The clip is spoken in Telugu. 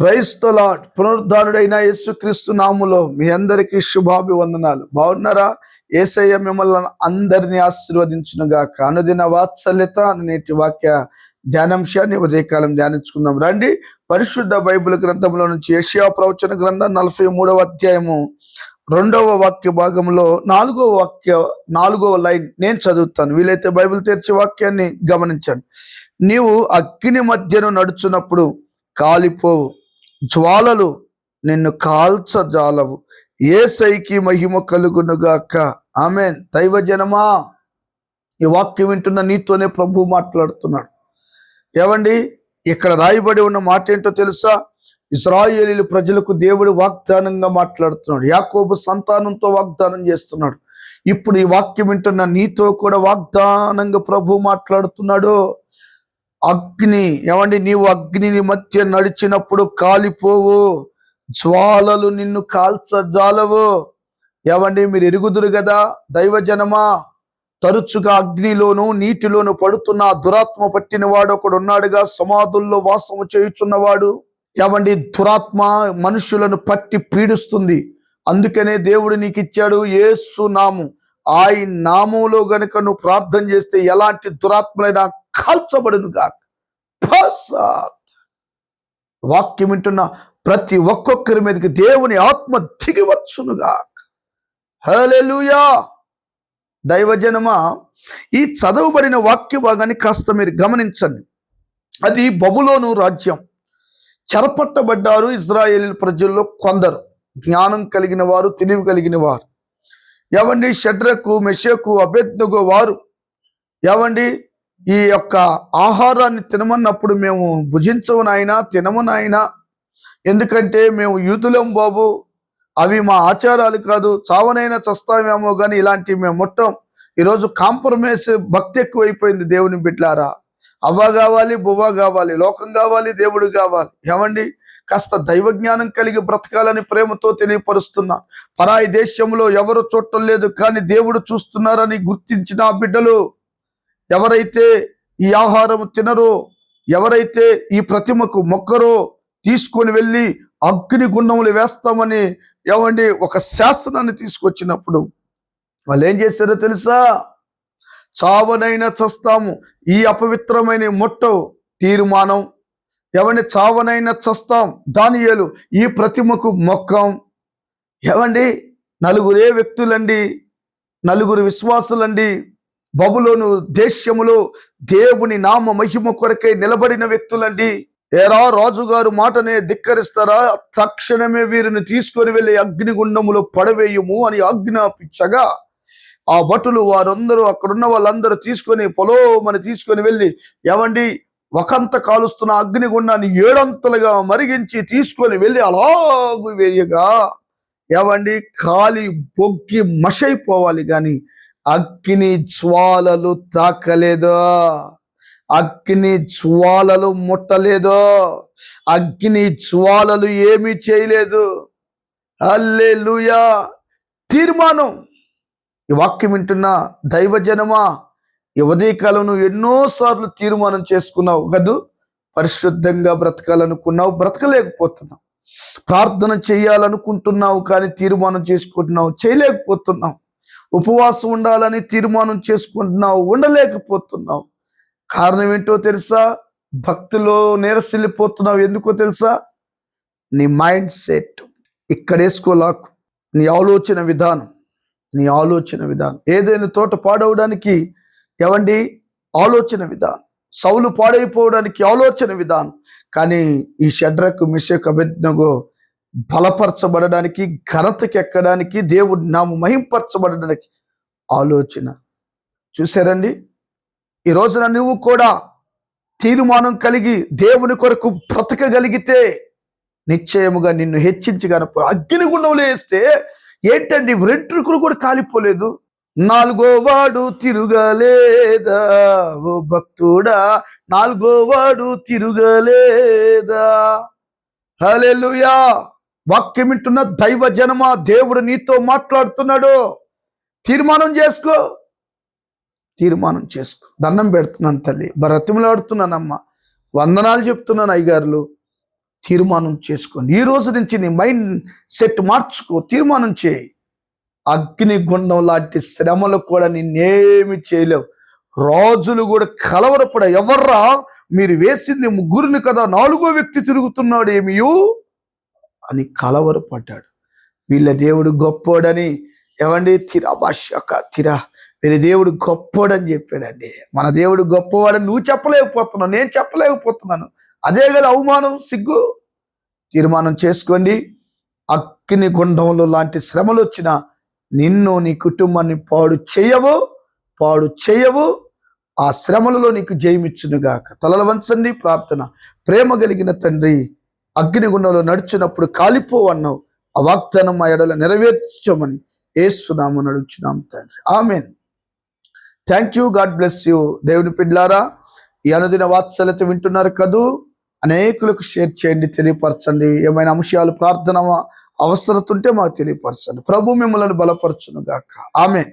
Praise the lord. పునరుద్ధానుడైన యేసుక్రీస్తు నామములో మీ అందరికీ శుభాభివందనాలు. బాగున్నారా? యేసయ్య మిమ్మల్ని అందరినీ ఆశీర్వదించును గాక. అనుదిన వాత్సల్యత నేటి వాక్య ధ్యానాంశాన్ని ఉదయకాలం ధ్యానించుకుందాం రండి. పరిశుద్ధ బైబిల్ గ్రంథంలో నుంచి యెషయా ప్రవచన గ్రంథం 43వ అధ్యాయము 2వ వాక్య భాగంలో 4వ లైన్ నేను చదువుతాను. వీలైతే బైబిల్ తెరిచి వాక్యాన్ని గమనించండి. నీవు అగ్ని మధ్యను నడుచున్నప్పుడు కాలిపోవు, జ్వాలలు నిన్ను కాల్చజాలవు. యేసయ్యకి మహిమ కలుగునుగాక. ఆమేన్. దైవజనమా, ఈ వాక్యం వింటున్న నీతోనే ప్రభు మాట్లాడుతున్నాడు. ఏవండి, ఇక్కడ రాయబడి ఉన్న మాట ఏంటో తెలుసా? ఇశ్రాయేలీయుల ప్రజలకు దేవుడు వాగ్దానంగా మాట్లాడుతున్నాడు. యాకోబు సంతానంతో వాగ్దానం చేస్తున్నాడు. ఇప్పుడు ఈ వాక్యం వింటున్న నీతో కూడా వాగ్దానంగా ప్రభు మాట్లాడుతున్నాడు. అగ్ని, ఏమండి, నీవు అగ్నిని మధ్య నడిచినప్పుడు కాలిపోవు, జ్వాలలు నిన్ను కాల్చజాలవు. ఏమండి, మీరు ఎరుగుదురు కదా దైవజనమా, తరచుగా అగ్నిలోను నీటిలోను పడుతున్న దురాత్మ పట్టిన వాడు ఒకడు ఉన్నాడుగా, సమాధుల్లో వాసము చేయుచున్నవాడు. ఏమండి, దురాత్మ మనుషులను పట్టి పీడిస్తుంది. అందుకనే దేవుడు నీకు ఇచ్చాడు యేసు నామం. ఆయన నామంలో గనుక నువ్వు ప్రార్థన చేస్తే ఎలాంటి దురాత్మలైనా కాల్చబడును గాక. వాక్యం వింటున్న ప్రతి ఒక్కొక్కరి మీదకి దేవుని ఆత్మ దిగివచ్చును గాక. హల్లెలూయా. దైవజనమా, ఈ చదవబడిన వాక్య భాగాన్ని కాస్త మీరు గమనించండి. అది బబులోను రాజ్యం. చెరపట్టబడ్డారు ఇశ్రాయేలు ప్రజల్లో కొందరు, జ్ఞానం కలిగిన వారు, తెలివి కలిగిన వారు. ఏవండి, షడ్రకు, మెషకు, అబేద్నెగో వారు ఏవండి ఈ యొక్క ఆహారాన్ని తినమన్నప్పుడు మేము భుజించము నాయనా, తినము నాయనా, ఎందుకంటే మేము యూదులం బాబు, అవి మా ఆచారాలు కాదు, చావనైనా చస్తామేమో కానీ ఇలాంటివి మేము ముట్టం. ఈరోజు కాంప్రమైజ్ భక్తి ఎక్కువైపోయింది. దేవుని బిడ్డలారా, అవ్వ కావాలి, బువ్వ కావాలి, లోకం కావాలి, దేవుడు కావాలి. ఏమండి, కాస్త దైవజ్ఞానం కలిగి బ్రతకాలని ప్రేమతో తెలియపరుస్తున్నా. పరాయి దేశంలో ఎవరు చూడటం లేదు, కానీ దేవుడు చూస్తున్నారని గుర్తించిన బిడ్డలు, ఎవరైతే ఈ ఆహారం తినరో, ఎవరైతే ఈ ప్రతిమకు మొక్కరో, తీసుకొని వెళ్ళి అగ్ని గుండములు వేస్తామని ఏమండి ఒక శాసనాన్ని తీసుకొచ్చినప్పుడు వాళ్ళు ఏం చేశారో తెలుసా? చావనైనా చస్తాము, ఈ అపవిత్రమైన మొట్టో తీర్మానం. ఏమండి, చావనైనా చస్తాం, దానియేలు ఈ ప్రతిమకు మొక్కం. ఏమండి, నలుగురే వ్యక్తులండి, నలుగురు విశ్వాసులండి, బబులోను దేశములో దేవుని నామ మహిమ కొరకై నిలబడిన వ్యక్తులండి. ఏరా, రాజుగారు మాటనే ధిక్కరిస్తారా? తక్షణమే వీరిని తీసుకొని వెళ్ళి అగ్నిగుండములో పడవేయుము అని ఆజ్ఞాపించగా ఆ భటులు వారందరూ, అక్కడున్న వాళ్ళందరూ తీసుకొని పొలోమని తీసుకొని వెళ్ళి ఏమండి ఒకంత కాలుస్తున్న అగ్నిగుండాన్ని 7 అంతలుగా మరిగించి తీసుకొని వెళ్ళి అలాగు వేయగా ఏమండి కాలి బొగ్గి మషైపోవాలి కానీ అగ్ని జ్వాలలు తాకలేదో, అగ్ని జ్వాలలు ముట్టలేదో, అగ్ని జ్వాలలు ఏమీ చేయలేదు. హల్లెలూయా. తీర్మానం. ఈ వాక్యం వింటున్న దైవజనమా, ఈ ఉదయకాలం నువ్వు ఎన్నోసార్లు తీర్మానం చేసుకున్నావు కదూ, పరిశుద్ధంగా బ్రతకాలనుకున్నావు, బ్రతకలేకపోతున్నావు. ప్రార్థన చేయాలనుకుంటున్నావు కానీ తీర్మానం చేసుకుంటున్నావు, చేయలేకపోతున్నావు. ఉపవాసం ఉండాలని తీర్మానం చేసుకుంటున్నావు, ఉండలేకపోతున్నావు. కారణం ఏంటో తెలుసా? భక్తిలో నీరసిల్లిపోతున్నావు. ఎందుకో తెలుసా? నీ మైండ్ సెట్ ఇక్కడ వేసుకోలాకు. నీ ఆలోచన విధానం, నీ ఆలోచన విధానం. ఏదైనా తోట పాడవడానికి ఏవండి ఆలోచన విధానం, సౌలు పాడైపోవడానికి ఆలోచన విధానం. కానీ ఈ షడ్రకు, మెషకు, అబేద్నెగో బలపరచబడడానికి, ఘనతకి ఎక్కడానికి, దేవుడి నామం మహింపరచబడడానికి ఆలోచన. చూసారండి, ఈ రోజున నువ్వు కూడా తీర్మానం కలిగి దేవుని కొరకు బ్రతకగలిగితే నిశ్చయముగా నిన్ను హెచ్చించగలపు. అగ్నిగుండంలో వేస్తే ఏంటండి, వెంట్రుకలు కూడా కాలిపోలేదు. 4వ వాడు తిరుగలేదా ఓ భక్తుడా, 4వ వాడు తిరుగలేదా. హల్లెలూయా. వాక్యం వింటున్న దైవ జనమా, దేవుడు నీతో మాట్లాడుతున్నాడు. తీర్మానం చేసుకో, తీర్మానం చేసుకో. దండం పెడుతున్నాను తల్లి, బ్రతిమలాడుతున్నానమ్మా, వందనాలు చెప్తున్నాను అయ్యగారులు. తీర్మానం చేసుకోండి. ఈ రోజు నుంచి నీ మైండ్ సెట్ మార్చుకో, తీర్మానం చేయి. అగ్నిగుండం లాంటి శ్రమలు కూడా నిన్నేమి చేయలేవు. రాజులు కూడా కలవరపడ, ఎవర్రా మీరు వేసింది ముగ్గురిని కదా, 4వ వ్యక్తి తిరుగుతున్నాడు ఏమియు అని కలవరపడ్డాడు. వీళ్ళ దేవుడు గొప్పోడని, ఏమండి వీళ్ళ దేవుడు గొప్పోడని చెప్పాడండి. మన దేవుడు గొప్పవాడని నువ్వు చెప్పలేకపోతున్నావు, నేను చెప్పలేకపోతున్నాను. అదే కదా అవమానం, సిగ్గు. తీర్మానం చేసుకోండి. అగ్నిగుండంలో లాంటి శ్రమలు వచ్చినా నిన్ను, నీ కుటుంబాన్ని పాడు చేయవు. ఆ శ్రమలలో నీకు జయమిచ్చునుగాక. తలలు వంచండి, ప్రార్థన. ప్రేమ కలిగిన తండ్రి, అగ్నిగుండంలో నడుచున్నప్పుడు కాలిపోవన్నావు. ఆ వాగ్దానం మా ఎడల నెరవేర్చమని యేసు నామమున అడుగుచున్నాం తండ్రి, amen. Thank you, God bless you. దేవుని పిల్లారా, ఈ అనుదిన వాత్సల్యత వింటున్నారు కదూ, అనేకులకు షేర్ చేయండి, తెలియపరచండి. ఏమైనా అంశాలు, ప్రార్థన అవసరత ఉంటే మాకు తెలియపరచండి. ప్రభు మిమ్మల్ని బలపరచును గాక. ఆమేన్.